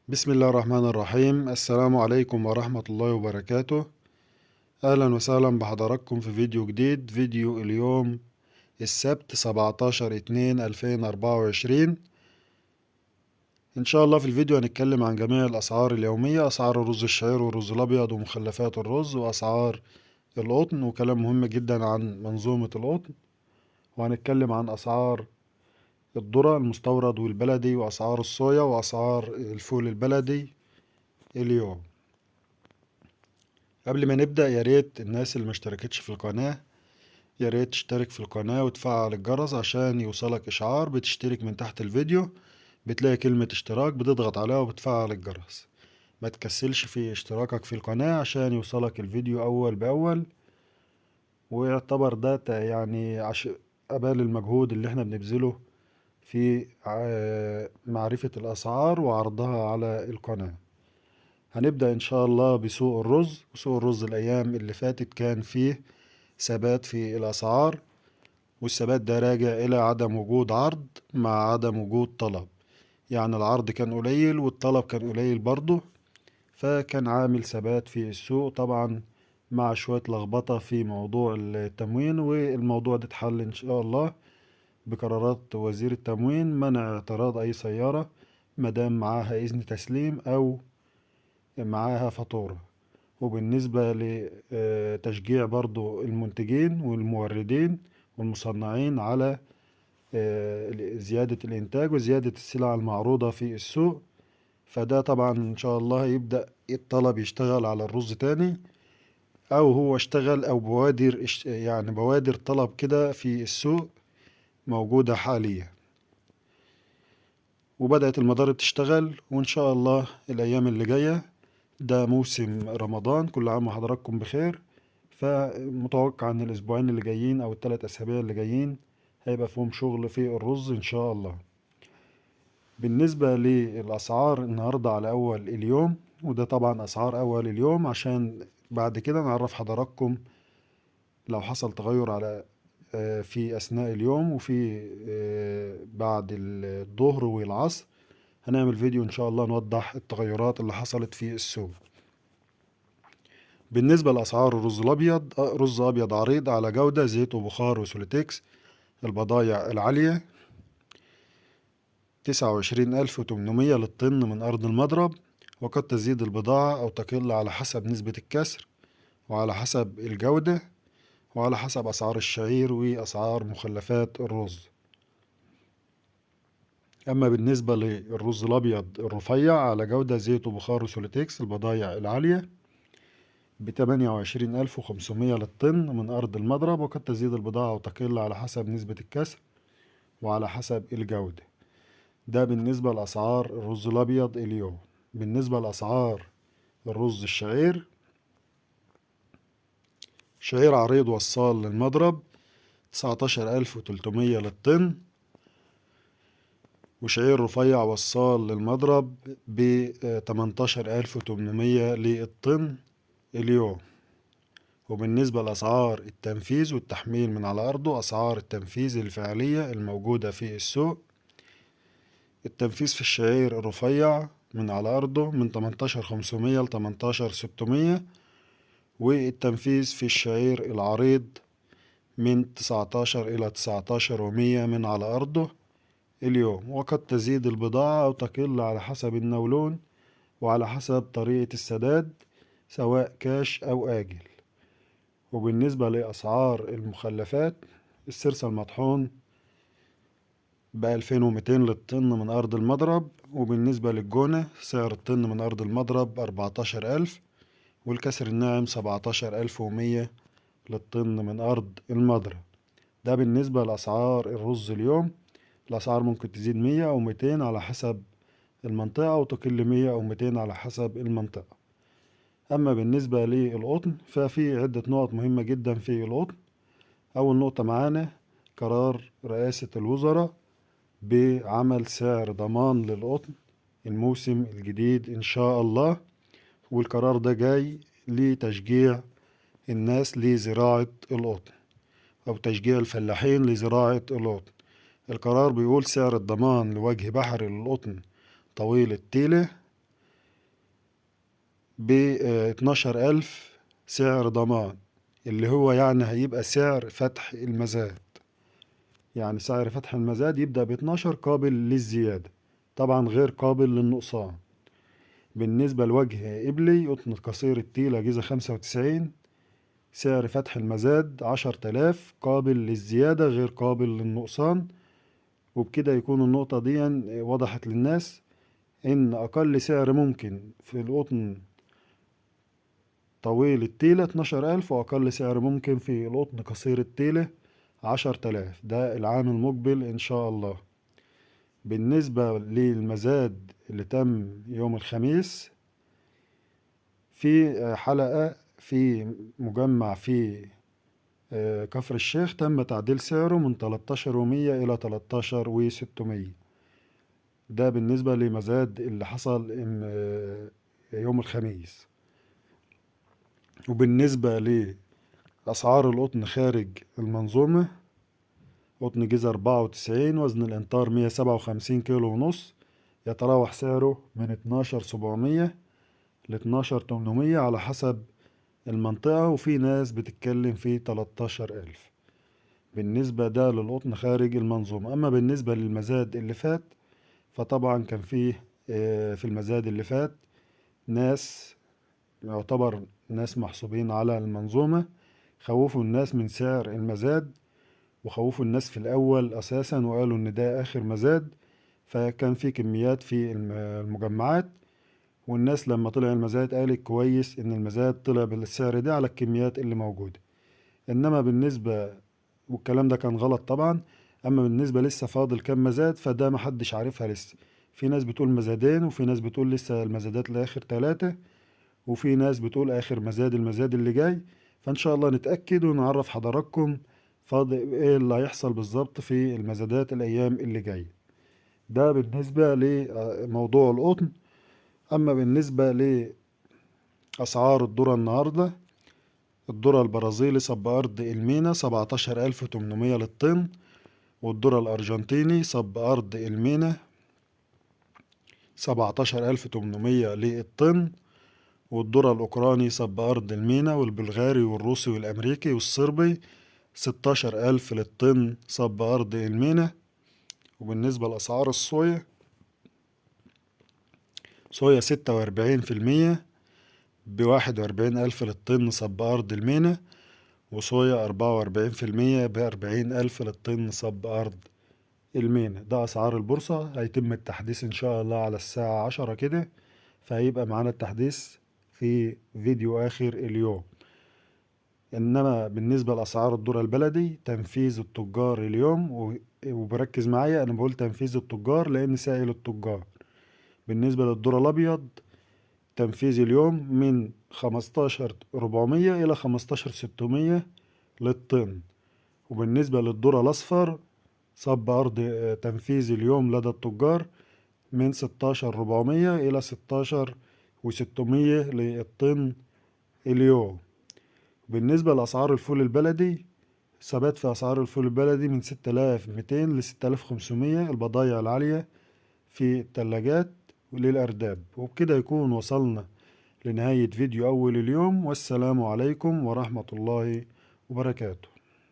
بسم الله الرحمن الرحيم. السلام عليكم ورحمة الله وبركاته. أهلا وسهلا بحضراتكم في فيديو جديد. فيديو اليوم السبت 17/2/2024. إن شاء الله في الفيديو هنتكلم عن جميع الأسعار اليومية، أسعار الرز الشعير والرز الأبيض ومخلفات الرز وأسعار القطن، وكلام مهم جدا عن منظومة القطن. وهنتكلم عن أسعار الذرة المستورد والبلدي وأسعار الصويا وأسعار الفول البلدي اليوم. قبل ما نبدأ، يا ريت الناس اللي مشتركتش في القناة يا ريت تشترك في القناة وتفعل الجرس عشان يوصلك إشعار. بتشترك من تحت الفيديو بتلاقي كلمة اشتراك، بتضغط عليها وبتفعل الجرس. ما تكسلش في اشتراكك في القناة عشان يوصلك الفيديو أول بأول، ويعتبر ده يعني قبال المجهود اللي احنا بنبذله في معرفة الأسعار وعرضها على القناة. هنبدأ إن شاء الله بسوق الرز. سوق الرز الأيام اللي فاتت كان فيه ثبات في الأسعار، والثبات ده راجع إلى عدم وجود عرض مع عدم وجود طلب. يعني العرض كان قليل والطلب كان قليل برضه، فكان عامل ثبات في السوق طبعا، مع شوية لخبطة في موضوع التموين. والموضوع ده اتحل إن شاء الله بقرارات وزير التموين، منع اعتراض أي سيارة مدام معاها إذن تسليم أو معاها فاتورة. وبالنسبة لتشجيع برضو المنتجين والموردين والمصنعين على زيادة الإنتاج وزيادة السلع المعروضة في السوق، فده طبعا إن شاء الله يبدأ الطلب يشتغل على الرز تاني، أو هو اشتغل أو يعني بوادر طلب كده في السوق موجودة حاليا. وبدأت المضارب تشتغل، وإن شاء الله الأيام اللي جاية ده موسم رمضان. كل عام وحضراتكم بخير. فمتوقع ان الاسبوعين اللي جايين او الثلاث اسابيع اللي جايين هيبقى فيهم شغل في الرز ان شاء الله. بالنسبة للاسعار النهاردة على اول اليوم، وده طبعا اسعار اول اليوم عشان بعد كده نعرف حضراتكم لو حصل تغير على في اثناء اليوم وفي بعد الظهر والعصر. هنعمل فيديو ان شاء الله نوضح التغيرات اللي حصلت في السوق. بالنسبة لأسعار الرز الأبيض، رز أبيض عريض على جودة زيت وبخار وسوليتكس البضايع العالية 29,800 للطن من أرض المضرب، وقد تزيد البضاعة أو تقل على حسب نسبة الكسر وعلى حسب الجودة وعلى حسب أسعار الشعير وأسعار مخلفات الرز. أما بالنسبة للرز الأبيض الرفيع على جودة زيت وبخار وسوليتكس البضايع العالية ب28,500 للطن من أرض المضرب، وقد تزيد البضاعة وتقل على حسب نسبة الكسر وعلى حسب الجودة. ده بالنسبة لأسعار الرز الأبيض اليوم. بالنسبة لأسعار الرز الشعير، شعير عريض وصال للمضرب 19,300 للطن، وشعير رفيع وصال للمضرب ب18,800 للطن اليوم. وبالنسبة لأسعار التنفيذ والتحميل من على أرضه، أسعار التنفيذ الفعلية الموجودة في السوق: التنفيذ في الشعير الرفيع من على أرضه من 18,500 ل18,600، والتنفيذ في الشعير العريض من 19 إلى 19,100 من على أرضه اليوم. وقد تزيد البضاعة أو تقل على حسب النولون وعلى حسب طريقة السداد سواء كاش أو آجل. وبالنسبة لأسعار المخلفات، السرسة المطحون ب2200 للطن من أرض المضرب، وبالنسبة للجونة سعر الطن من أرض المضرب 14,000، والكسر الناعم 17,100 للطن من أرض المضرب. ده بالنسبة لأسعار الرز اليوم. الأسعار ممكن تزيد 100 أو 200 على حسب المنطقة، وتقل 100 أو 200 على حسب المنطقة. أما بالنسبة للقطن ففي عدة نقط مهمة جدا في القطن. أول نقطة معانا قرار رئاسة الوزراء بعمل سعر ضمان للقطن الموسم الجديد إن شاء الله. والقرار ده جاي لتشجيع الناس لزراعة القطن أو تشجيع الفلاحين لزراعة القطن. القرار بيقول سعر الضمان لوجه بحري للقطن طويل التيلة ب12,000 سعر ضمان، اللي هو يعني هيبقى سعر فتح المزاد. يعني سعر فتح المزاد يبدأ ب12 قابل للزيادة، طبعا غير قابل للنقصان. بالنسبة لوجه قبلي قطن قصير التيلة جيزة 95، سعر فتح المزاد 10,000 قابل للزيادة غير قابل للنقصان. وبكده يكون النقطة دي وضحت للناس إن أقل سعر ممكن في القطن طويل التيلة 12,000، وأقل سعر ممكن في القطن قصير التيلة 10,000. ده العام المقبل إن شاء الله. بالنسبة للمزاد اللي تم يوم الخميس، في حلقة في مجمع في كفر الشيخ تم تعديل سعره من 13,100 إلى 13,600. ده بالنسبة لمزاد اللي حصل يوم الخميس. وبالنسبة لأسعار القطن خارج المنظومة، قطن جيزة 94 وزن الإنطار 157 كيلو ونص، يتراوح سعره من 12,700 ل 12,800 على حسب المنطقة، وفي ناس بتتكلم في 13,000. بالنسبة ده للقطن خارج المنظومة. أما بالنسبة للمزاد اللي فات، فطبعا كان فيه في المزاد اللي فات ناس يعتبر ناس محسوبين على المنظومة، خوفوا الناس من سعر المزاد، وخوفوا الناس في الأول أساسا، وقالوا إن ده آخر مزاد. فكان في كميات في المجمعات، والناس لما طلع المزاد قالت كويس إن المزاد طلع بالسعر ده على الكميات اللي موجودة. إنما بالنسبة، والكلام ده كان غلط طبعا، أما بالنسبة لسه فاضل كام مزاد فده محدش عارفها لسه. في ناس بتقول مزادين، وفي ناس بتقول لسه المزادات لآخر 3، وفي ناس بتقول آخر مزاد المزاد اللي جاي. فإن شاء الله نتأكد ونعرف حضراتكم فاضل إيه اللي هيحصل بالظبط في المزادات الأيام اللي جاية. ده بالنسبة لموضوع القطن. أما بالنسبة لأسعار الذرة النهاردة، الذرة البرازيلي صب أرض المينا 17,800 للطن، والذرة الأرجنتيني صب أرض المينا 17,800 للطن، والذرة الأوكراني صب أرض المينا، والبلغاري والروسي والأمريكي والصربي 16,000 للطن صب أرض المينا. وبالنسبة لأسعار الصويا، صويا 46% ب41,000 للطن صب أرض المينا، وصويا 44% ب40,000 للطن صب أرض المينا. ده أسعار البورصة. هيتم التحديث إن شاء الله على الساعة 10 كده، فهيبقى معانا التحديث في فيديو آخر اليوم. إنما بالنسبة لأسعار الذرة البلدي، تنفيذ التجار اليوم، وبركز معايا أنا بقول تنفيذ التجار لأن سائل التجار. بالنسبة للذرة الأبيض، تنفيذ اليوم من 15,400 إلى 15,600 للطن. وبالنسبة للذرة الأصفر، صب أرض تنفيذ اليوم لدى التجار من 16,400 إلى 16,600 للطن اليوم. بالنسبة لأسعار الفول البلدي، ثبات في أسعار الفول البلدي من 6,200 ل 6,500 البضايع العالية في الثلاجات وللأرداب. وبكده يكون وصلنا لنهاية فيديو أول اليوم، والسلام عليكم ورحمة الله وبركاته.